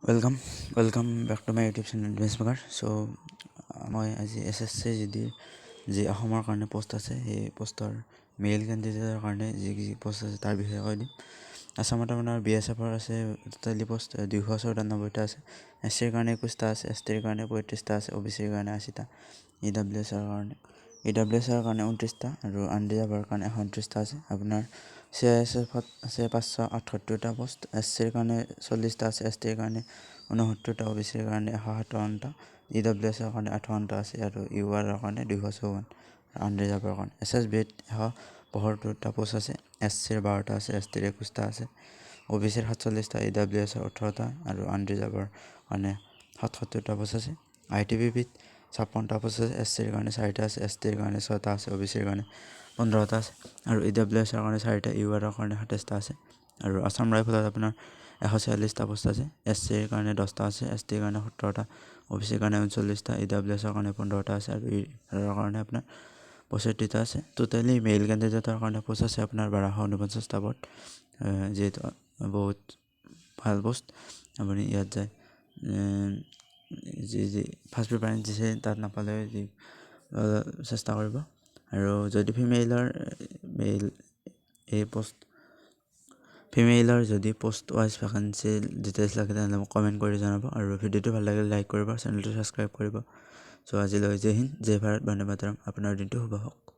Welcome back to my YouTube channel Benchmarker. So মই আজি SSC GD যি অসমৰ কাৰণে পোষ্ট আছে সেই পোষ্টৰ মেইল কেণ্ডিডেটৰ কাৰণে যি পোষ্ট আছে তাৰ বিষয়ে কৈ দিম। আসামত আপোনাৰ BSFৰ আছে টোটেলি পোষ্ট 294টা আছে। SCৰ কাৰণে 21টা আছে, STৰ কাৰণে 35টা আছে, OBCৰ কাৰণে 80টা, EWSৰ কাৰণে 29টা আৰু আনৰিজাৰ্ভৰ কাৰণে 129টা আছে। আপোনাৰ CISFত আছে 578টা পোষ্ট, SCৰ কাৰণে 40টা আছে, STৰ কাৰণে 69টা, OBCৰ কাৰণে 157টা, EWSৰ কাৰণে 58টা আছে আৰু URৰ কাৰণে 254, আনৰিজাৰ্ভৰ কাৰণে SSBত 172টা পোষ্ট আছে, SCৰ 12টা আছে, STৰ 21টা আছে, OBCৰ 47টা, EWSৰ 18টা আৰু আনৰিজাৰ্ভৰ কাৰণে 77টা পোষ্ট আছে। ITBPত 56টা পোষ্ট আছে, SCৰ কাৰণে 4টা আছে, STৰ কাৰণে 6টা আছে, OBCৰ কাৰণে 15টা আছে আৰু EWSৰ কাৰণে 4টা, URৰ কাৰণে 27টা আছে আৰু আসাম ৰাইফলত আপোনাৰ 146টা পোষ্ট আছে, SCৰ কাৰণে 10টা আছে, STৰ কাৰণে 17টা, OBCৰ কাৰণে 39টা, EWSৰ কাৰণে 15টা আছে আৰু ইয়াৰ কাৰণে আপোনাৰ 65টা আছে। টোটেলি মেইল কেণ্ডিডেটৰ কাৰণে পোষ্ট আছে আপোনাৰ 1249টা পোষ্ট, যিহেতু বহুত ভাল পোষ্ট। আপুনি ইয়াত যায় যি ফাৰ্ষ্ট প্ৰিফাৰেঞ্চ দিছে তাত নাপালে চেষ্টা কৰিব। আৰু যদি ফিমেইলৰ যদি পোষ্ট ৱাইজ ভেকেঞ্চি ডিটেইলছ লাগে তেনেহ'লে মোক কমেণ্ট কৰি জনাব আৰু ভিডিঅ'টো ভাল লাগিলে লাইক কৰিব, চেনেলটো ছাবস্ক্ৰাইব কৰিব। চ' আজিলৈ জয় হিন্দ, জয় ভাৰত, বন্দে মাতৰম। আপোনাৰ দিনটো শুভ হওক।